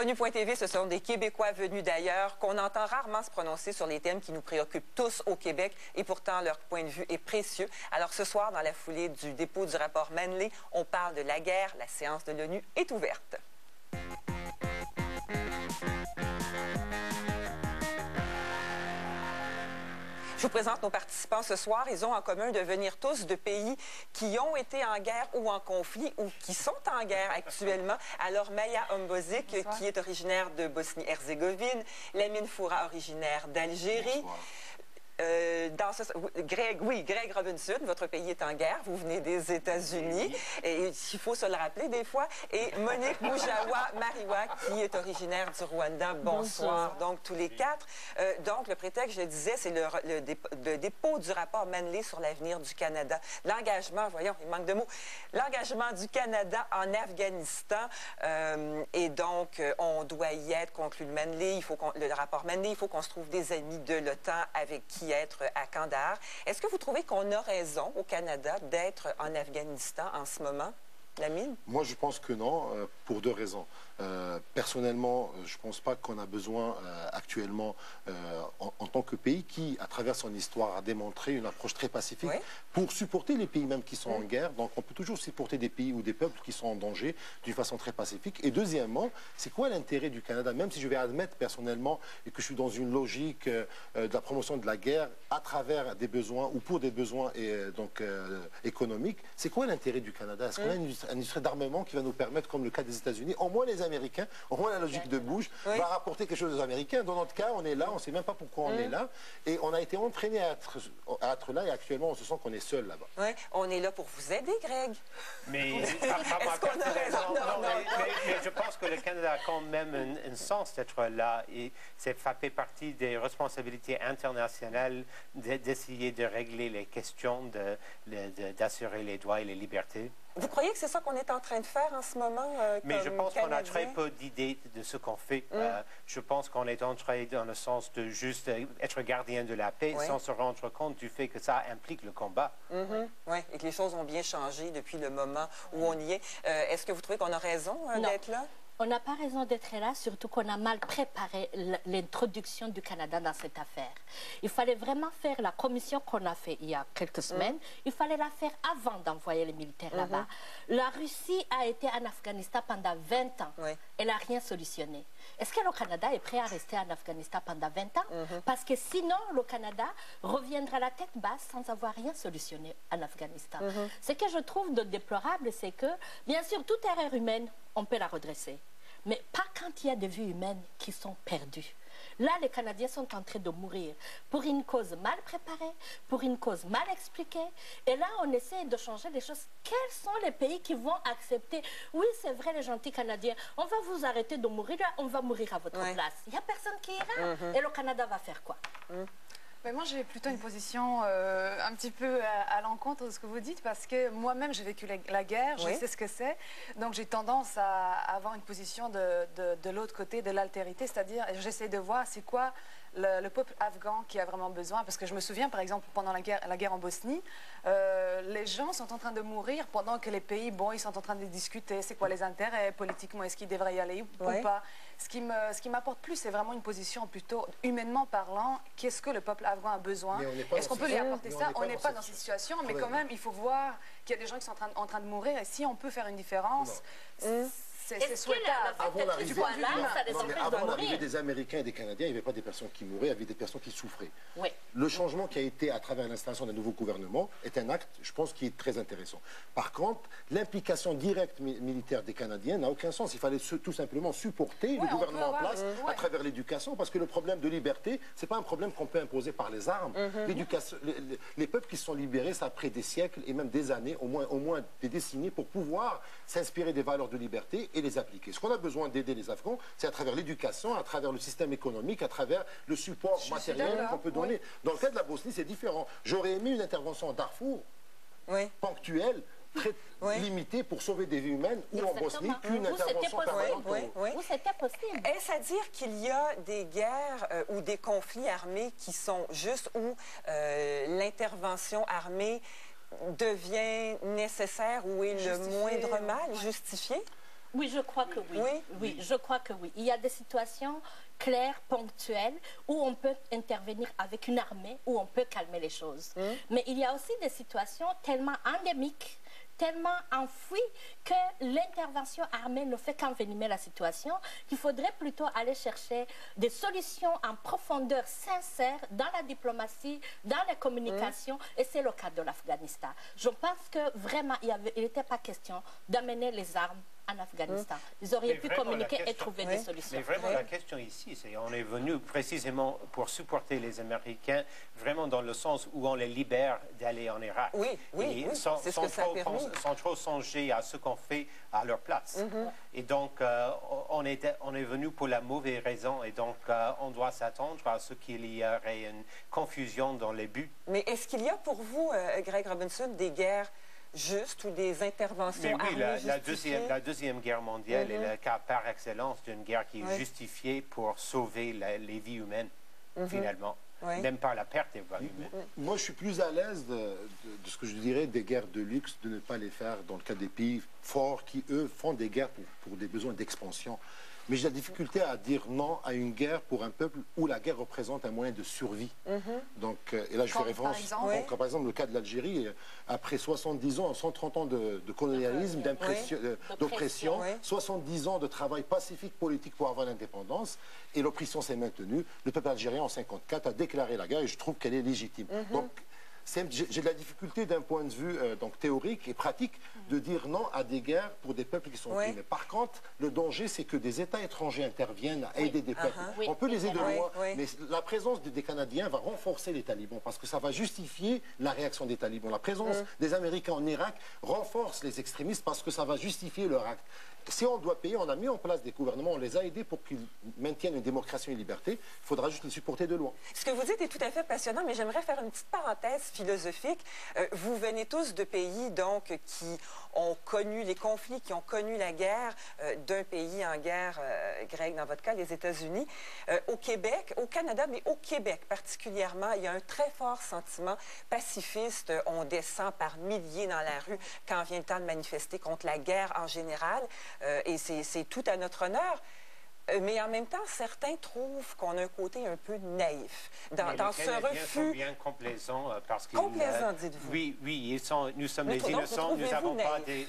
ONU.TV, ce sont des Québécois venus d'ailleurs qu'on entend rarement se prononcer sur les thèmes qui nous préoccupent tous au Québec et pourtant leur point de vue est précieux. Alors ce soir, dans la foulée du dépôt du rapport Manley, on parle de la guerre. La séance de l'ONU est ouverte. Je vous présente nos participants ce soir. Ils ont en commun de venir tous de pays qui ont été en guerre ou en conflit ou qui sont en guerre actuellement. Alors, Maya Ombozic, qui est originaire de Bosnie-Herzégovine, Lamine Foura, originaire d'Algérie. Greg Robinson, votre pays est en guerre, vous venez des États-Unis, et il faut se le rappeler des fois, et Monique Moujawa Mariwa, qui est originaire du Rwanda. Bonsoir. Donc, tous les quatre. Donc, le prétexte, je le disais, c'est le dépôt du rapport Manley sur l'avenir du Canada. L'engagement, voyons, il manque de mots, l'engagement du Canada en Afghanistan, et donc, on doit y être, conclut le Manley, le rapport Manley, il faut qu'on se trouve des amis de l'OTAN avec qui être à Kandahar. Est-ce que vous trouvez qu'on a raison au Canada d'être en Afghanistan en ce moment, Lamine? Moi, je pense que non, pour deux raisons. Personnellement, je ne pense pas qu'on a besoin actuellement, en tant que pays qui, à travers son histoire, a démontré une approche très pacifique pour supporter les pays même qui sont en guerre. Donc, on peut toujours supporter des pays ou des peuples qui sont en danger d'une façon très pacifique. Et deuxièmement, c'est quoi l'intérêt du Canada? Même si je vais admettre personnellement et que je suis dans une logique de la promotion de la guerre à travers des besoins ou pour des besoins économiques, c'est quoi l'intérêt du Canada? Est-ce qu'on a une industrie d'armement qui va nous permettre, comme le cas des États-Unis, au moins les Américains, au moins la logique de Bush, va rapporter quelque chose aux Américains. Dans notre cas, on est là, on ne sait même pas pourquoi on est là, et on a été entraîné à être là, et actuellement, on se sent qu'on est seul là-bas. Oui, on est là pour vous aider, Greg. Mais, mais je pense que le Canada a quand même un sens d'être là, et ça fait partie des responsabilités internationales d'essayer de régler les questions, d'assurer les droits et les libertés. Vous croyez que c'est ça qu'on est en train de faire en ce moment Mais je pense qu'on a très Canadien? peu d'idées de ce qu'on fait. Je pense qu'on est entré dans le sens de juste être gardien de la paix sans se rendre compte du fait que ça implique le combat. Oui, et que les choses ont bien changé depuis le moment où on y est. Est-ce que vous trouvez qu'on a raison d'être là? On n'a pas raison d'être là, surtout qu'on a mal préparé l'introduction du Canada dans cette affaire. Il fallait vraiment faire la commission qu'on a fait il y a quelques semaines. Il fallait la faire avant d'envoyer les militaires là-bas. La Russie a été en Afghanistan pendant 20 ans. Elle n'a rien solutionné. Est-ce que le Canada est prêt à rester en Afghanistan pendant 20 ans? Parce que sinon, le Canada reviendra la tête basse sans avoir rien solutionné en Afghanistan. Ce que je trouve de déplorable, c'est que, bien sûr, toute erreur humaine, on peut la redresser. Mais pas quand il y a des vies humaines qui sont perdues. Là, les Canadiens sont en train de mourir pour une cause mal préparée, pour une cause mal expliquée. Et là, on essaie de changer les choses. Quels sont les pays qui vont accepter? Oui, c'est vrai, les gentils Canadiens, on va vous arrêter de mourir, là, on va mourir à votre place. Il n'y a personne qui ira. Et le Canada va faire quoi? Mais moi, j'ai plutôt une position un petit peu à l'encontre de ce que vous dites, parce que moi-même, j'ai vécu la guerre, je sais ce que c'est. Donc, j'ai tendance à avoir une position de l'autre côté, de l'altérité, c'est-à-dire, j'essaie de voir c'est quoi le peuple afghan qui a vraiment besoin. Parce que je me souviens, par exemple, pendant la guerre en Bosnie, les gens sont en train de mourir pendant que les pays, bon, ils sont en train de discuter, c'est quoi les intérêts politiquement, est-ce qu'ils devraient y aller ou pas. Ce qui m'apporte plus, c'est vraiment une position plutôt humainement parlant. Qu'est-ce que le peuple afghan a besoin? Est-ce qu'on peut lui apporter ça? On n'est pas dans cette situation, mais quand même, il faut voir qu'il y a des gens qui sont en train de mourir. Et si on peut faire une différence, c'est souhaitable. Avant l'arrivée des Américains et des Canadiens, il n'y avait pas des personnes qui mouraient, il y avait des personnes qui souffraient. Le changement qui a été à travers l'installation d'un nouveau gouvernement est un acte, je pense, qui est très intéressant. Par contre, l'implication directe militaire des Canadiens n'a aucun sens. Il fallait tout simplement supporter le gouvernement en place à travers l'éducation, parce que le problème de liberté, ce n'est pas un problème qu'on peut imposer par les armes. L'éducation, les peuples qui se sont libérés, ça a pris des siècles et même des années, au moins des décennies, pour pouvoir s'inspirer des valeurs de liberté et les appliquer. Ce qu'on a besoin d'aider les Afghans, c'est à travers l'éducation, à travers le système économique, à travers le support matériel qu'on peut donner. Dans le cas de la Bosnie, c'est différent. J'aurais aimé une intervention en Darfour, ponctuelle, très limitée pour sauver des vies humaines, ou en Bosnie, qu'une intervention permanente. Où c'était possible. Est-ce à dire qu'il y a des guerres ou des conflits armés qui sont justes où l'intervention armée devient nécessaire ou est le moindre mal justifié? Oui, je crois que oui. Oui, je crois que oui. Il y a des situations claires, ponctuelles, où on peut intervenir avec une armée, où on peut calmer les choses. Mais il y a aussi des situations tellement endémiques, tellement enfouies, que l'intervention armée ne fait qu'envenimer la situation, qu'il faudrait plutôt aller chercher des solutions en profondeur sincères dans la diplomatie, dans les communications, et c'est le cas de l'Afghanistan. Je pense que vraiment, il n'était pas question d'amener les armes en Afghanistan. Ils auraient pu communiquer et trouver des solutions. Mais vraiment, la question ici, c'est on est venu précisément pour supporter les Américains, vraiment dans le sens où on les libère d'aller en Irak. Oui, sans trop songer à ce qu'on fait à leur place. Et donc, on est venu pour la mauvaise raison, et donc on doit s'attendre à ce qu'il y aurait une confusion dans les buts. Mais est-ce qu'il y a pour vous, Greg Robinson, des guerres justes ou des interventions armées justifiées? La Deuxième Guerre mondiale est le cas par excellence d'une guerre qui est justifiée pour sauver les vies humaines, finalement. Même par la perte des vies humaines. Moi, je suis plus à l'aise de ce que je dirais des guerres de luxe, de ne pas les faire dans le cas des pays forts qui, eux, font des guerres pour des besoins d'expansion. Mais j'ai la difficulté à dire non à une guerre pour un peuple où la guerre représente un moyen de survie. Donc, et là, je fais référence, par exemple, le cas de l'Algérie, après 70 ans, 130 ans de colonialisme, d'oppression, 70 ans de travail pacifique politique pour avoir l'indépendance, et l'oppression s'est maintenue. Le peuple algérien, en 1954, a déclaré la guerre, et je trouve qu'elle est légitime. Donc, j'ai de la difficulté d'un point de vue donc théorique et pratique de dire non à des guerres pour des peuples qui sont opprimés. Par contre, le danger, c'est que des États étrangers interviennent à aider des peuples. On peut les aider de loin, mais la présence des Canadiens va renforcer les talibans parce que ça va justifier la réaction des talibans. La présence des Américains en Irak renforce les extrémistes parce que ça va justifier leur acte. Si on doit payer, on a mis en place des gouvernements, on les a aidés pour qu'ils maintiennent une démocratie et une liberté. Il faudra juste les supporter de loin. Ce que vous dites est tout à fait passionnant, mais j'aimerais faire une petite parenthèse philosophique. Vous venez tous de pays donc qui ont connu les conflits, qui ont connu la guerre, d'un pays en guerre, Greg, dans votre cas, les États-Unis. Au Québec, au Canada, mais au Québec particulièrement, il y a un très fort sentiment pacifiste. On descend par milliers dans la rue quand vient le temps de manifester contre la guerre en général. Et c'est tout à notre honneur. Mais en même temps, certains trouvent qu'on a un côté un peu naïf dans ce refus. Sont bien complaisants parce que complaisants, dites-vous. Oui, nous sommes les innocents. Nous n'avons pas des.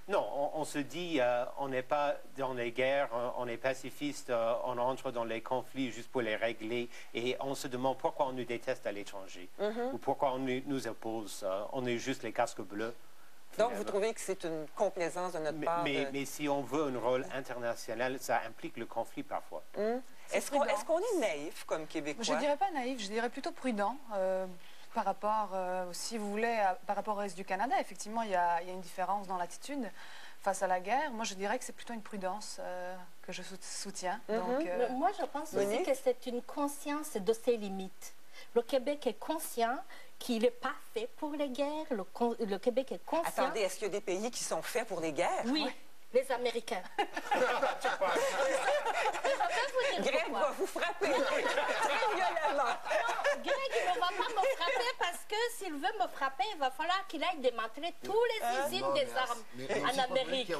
Non, on se dit, on n'est pas dans les guerres, on est pacifiste, on entre dans les conflits juste pour les régler, et on se demande pourquoi on nous déteste à l'étranger ou pourquoi on nous oppose. On est juste les casques bleus. Donc, vous trouvez que c'est une complaisance de notre part? Mais si on veut un rôle international, ça implique le conflit parfois. Est-ce qu'on est naïf comme Québécois? Je ne dirais pas naïf, je dirais plutôt prudent. Par rapport, si vous voulez, par rapport au reste du Canada, effectivement, il y a une différence dans l'attitude face à la guerre. Moi, je dirais que c'est plutôt une prudence que je soutiens. Donc, moi, je pense aussi que c'est une conscience de ses limites. Le Québec est conscient qu'il n'est pas fait pour les guerres. Le Québec est conscient... Attendez, est-ce qu'il y a des pays qui sont faits pour les guerres? Oui, les Américains. Greg va vous frapper très violemment. Greg, il ne va pas me frapper parce que s'il veut me frapper, il va falloir qu'il aille démanteler tous les usines des armes en Amérique. Il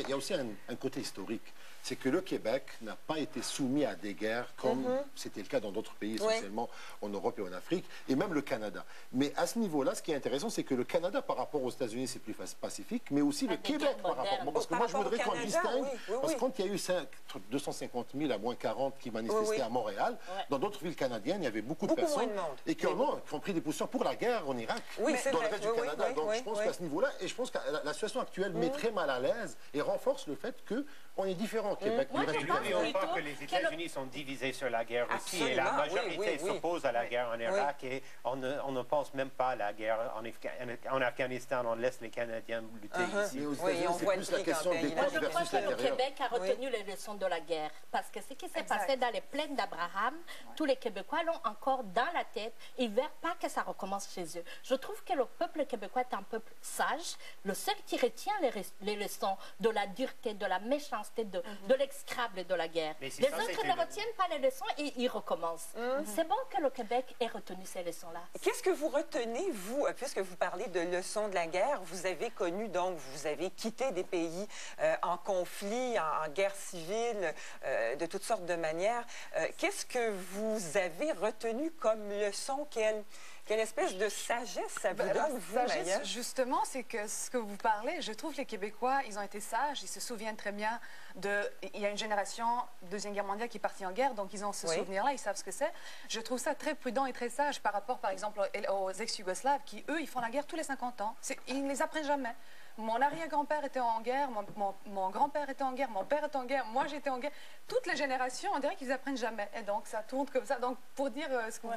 y a aussi un côté historique. C'est que le Québec n'a pas été soumis à des guerres comme c'était le cas dans d'autres pays, essentiellement en Europe et en Afrique, et même le Canada. Mais à ce niveau-là, ce qui est intéressant, c'est que le Canada, par rapport aux États-Unis, c'est plus pacifique, mais aussi le Québec par rapport... Parce que moi, je voudrais qu'on distingue, parce que quand il y a eu 250 000 à moins 40 qui manifestaient à Montréal, dans d'autres villes canadiennes, il y avait beaucoup de personnes et qui ont pris des positions pour la guerre en Irak, dans le reste du Canada. Donc je pense qu'à ce niveau-là, et je pense que la situation actuelle met très mal à l'aise et renforce le fait qu'on est Québec, n'oublions pas que les États-Unis sont divisés sur la guerre aussi, et la majorité s'oppose à la guerre en Irak, et on ne pense même pas à la guerre en Afghanistan, on laisse les Canadiens lutter ici. C'est plus la question des Moi, je crois que le Québec a retenu les leçons de la guerre, parce que ce qui s'est passé dans les plaines d'Abraham, tous les Québécois l'ont encore dans la tête, ils ne veulent pas que ça recommence chez eux. Je trouve que le peuple québécois est un peuple sage, le seul qui retient les leçons de la dureté, de la méchanceté, de l'excrable de la guerre. Les autres ne retiennent pas les leçons et ils recommencent. C'est bon que le Québec ait retenu ces leçons-là. Qu'est-ce que vous retenez, vous, puisque vous parlez de leçons de la guerre, vous avez connu, donc, vous avez quitté des pays en conflit, en guerre civile, de toutes sortes de manières. Qu'est-ce que vous avez retenu comme leçon? Quelle espèce de sagesse ça vous donne, vous, Maya? Justement, c'est que ce que vous parlez, je trouve que les Québécois, ils ont été sages, ils se souviennent très bien il y a une génération, Deuxième Guerre mondiale, qui est partie en guerre, donc ils ont ce souvenir-là, ils savent ce que c'est. Je trouve ça très prudent et très sage par rapport, par exemple, aux ex-Yougoslaves, qui, eux, ils font la guerre tous les 50 ans. Ils ne les apprennent jamais. Mon arrière-grand-père était en guerre, mon grand-père était en guerre, mon père était en guerre, moi j'étais en guerre. Toutes les générations, on dirait qu'ils apprennent jamais. Et donc ça tourne comme ça. Donc pour dire ce qu'on...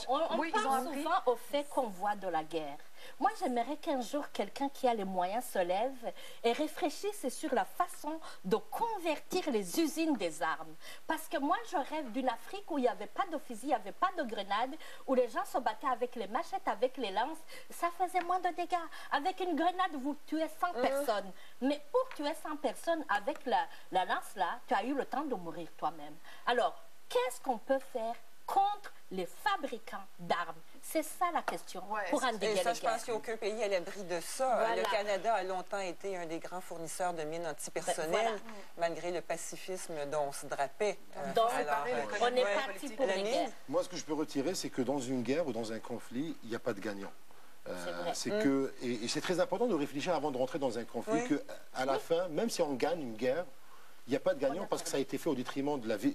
On parle souvent au fait qu'on voit de la guerre. Moi, j'aimerais qu'un jour, quelqu'un qui a les moyens se lève et réfléchisse sur la façon de convertir les usines des armes. Parce que moi, je rêve d'une Afrique où il n'y avait pas de fusil, il n'y avait pas de grenades, où les gens se battaient avec les machettes, avec les lances. Ça faisait moins de dégâts. Avec une grenade, vous tuez 100 personnes. Mais pour tuer 100 personnes avec la lance, là, tu as eu le temps de mourir toi-même. Alors, qu'est-ce qu'on peut faire contre les fabricants d'armes? C'est ça la question pour endiguer les guerres. Je pense qu'aucun pays à l'abri de ça. Voilà. Le Canada a longtemps été un des grands fournisseurs de mines antipersonnelles, malgré le pacifisme dont on se drapait. Donc, on est parti pour les guerres. Moi, ce que je peux retirer, c'est que dans une guerre ou dans un conflit, il n'y a pas de gagnant. Et c'est très important de réfléchir avant de rentrer dans un conflit qu'à la fin, même si on gagne une guerre, il n'y a pas de gagnant parce que ça a été fait au détriment de la vie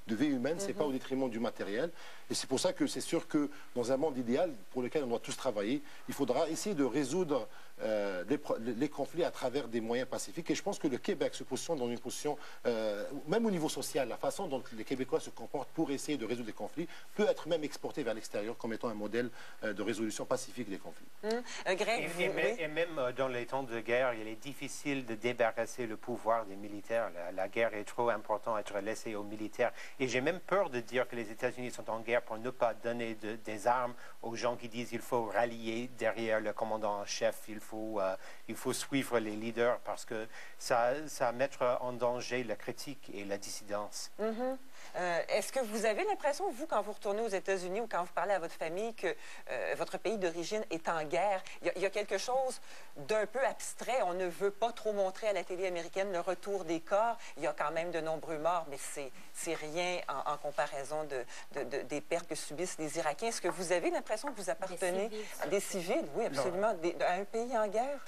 humaine, c'est pas au détriment du matériel. Et c'est pour ça que c'est sûr que dans un monde idéal pour lequel on doit tous travailler, il faudra essayer de résoudre les conflits à travers des moyens pacifiques. Et je pense que le Québec se positionne dans une position, même au niveau social, la façon dont les Québécois se comportent pour essayer de résoudre les conflits peut être même exporté vers l'extérieur comme étant un modèle de résolution pacifique des conflits. Et même dans les temps de guerre, il est difficile de débarrasser le pouvoir des militaires. La guerre est trop importante à être laissée aux militaires. Et j'ai même peur de dire que les États-Unis sont en guerre pour ne pas donner des armes aux gens qui disent qu'il faut rallier derrière le commandant en chef, il faut suivre les leaders parce que ça mettra en danger la critique et la dissidence. Est-ce que vous avez l'impression, vous, quand vous retournez aux États-Unis ou quand vous parlez à votre famille, que votre pays d'origine est en guerre? Il y a quelque chose d'un peu abstrait. On ne veut pas trop montrer à la télé américaine le retour des corps. Il y a quand même de nombreux morts, mais c'est rien en comparaison des pertes que subissent les Irakiens. Est-ce que vous avez l'impression que vous appartenez à des civils? Oui, absolument. À un pays en guerre?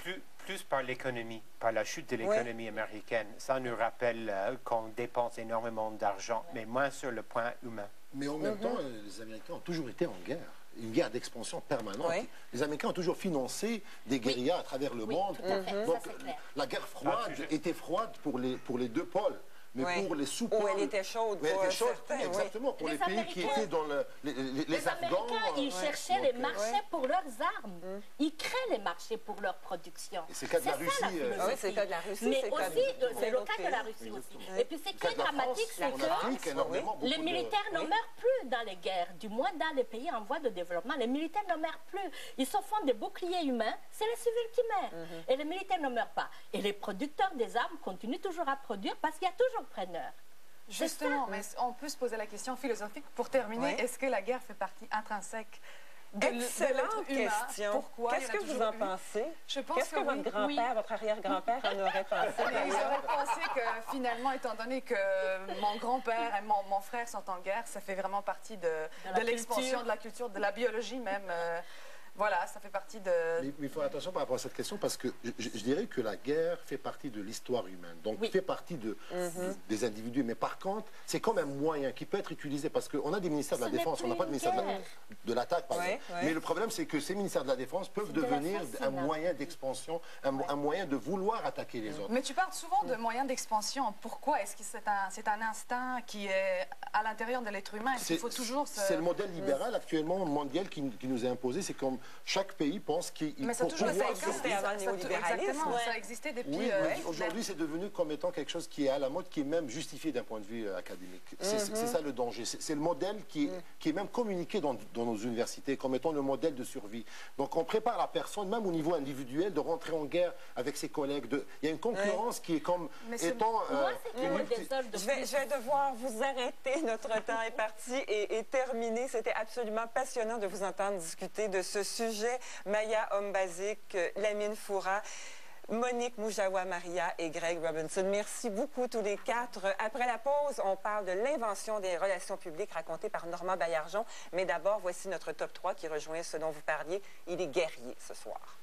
Plus par l'économie, par la chute de l'économie américaine. Ça nous rappelle qu'on dépense énormément d'argent, mais moins sur le point humain. Mais en même temps, les Américains ont toujours été en guerre. Une guerre d'expansion permanente. Les Américains ont toujours financé des guérillas à travers le monde. Donc, la guerre froide était froide pour les deux pôles. Mais pour les sous-pôles... Où elle était chaude. Exactement. Pour les pays qui étaient dans les Afghans... Américains, ils cherchaient les marchés pour leurs armes. Ils créent les marchés pour leur production. Et c'est le cas de la Russie. Oui, c'est le cas de la Russie. Mais aussi, c'est le cas de la Russie aussi. Et puis, ce qui est dramatique, c'est que les militaires ne meurent plus dans les guerres. Du moins, dans les pays en voie de développement, les militaires ne meurent plus. Ils se font des boucliers humains. C'est les civils qui meurent. Et les militaires ne meurent pas. Et les producteurs des armes continuent toujours à produire parce qu'il y a toujours preneur. Justement, mais on peut se poser la question philosophique pour terminer. Est-ce que la guerre fait partie intrinsèque de Excellente question. Pourquoi? Qu'est-ce que vous en pensez? Je pense Qu'est-ce que votre grand-père, votre arrière-grand-père en aurait pensé? Ils auraient pensé que finalement, étant donné que mon grand-père et mon frère sont en guerre, ça fait vraiment partie de l'expansion de la culture, de la biologie même. Voilà, ça fait partie de... Mais il faut faire attention par rapport à cette question parce que je dirais que la guerre fait partie de l'histoire humaine. Donc, fait partie des individus. Mais par contre, c'est comme un moyen qui peut être utilisé parce qu'on a des ministères de la Défense, on n'a pas de ministère de l'Attaque, par exemple. Mais le problème, c'est que ces ministères de la Défense peuvent devenir un moyen d'expansion, un moyen de vouloir attaquer les autres. Mais tu parles souvent de moyens d'expansion. Pourquoi? Est-ce que c'est un instinct qui est à l'intérieur de l'être humain? Est-ce qu'il faut toujours C'est le modèle libéral actuellement mondial qui nous est imposé. C'est comme chaque pays pense qu'il faut ça existait avant le néolibéralisme. Ça a existé depuis... Oui, aujourd'hui, c'est devenu comme étant quelque chose qui est à la mode, qui est même justifié d'un point de vue académique. C'est ça le danger. C'est le modèle qui est même communiqué dans nos universités comme étant le modèle de survie. Donc, on prépare la personne, même au niveau individuel, de rentrer en guerre avec ses collègues. Il y a une concurrence qui est comme étant... Je vais devoir vous arrêter. Notre temps est parti et terminé. C'était absolument passionnant de vous entendre discuter de ce sujet. Maya Hombasic, Lamine Foura. Monique Moujawa Maria et Greg Robinson, merci beaucoup tous les quatre. Après la pause, on parle de l'invention des relations publiques racontée par Normand Baillargeon. Mais d'abord, voici notre top 3 qui rejoint ce dont vous parliez. Il est guerrier ce soir.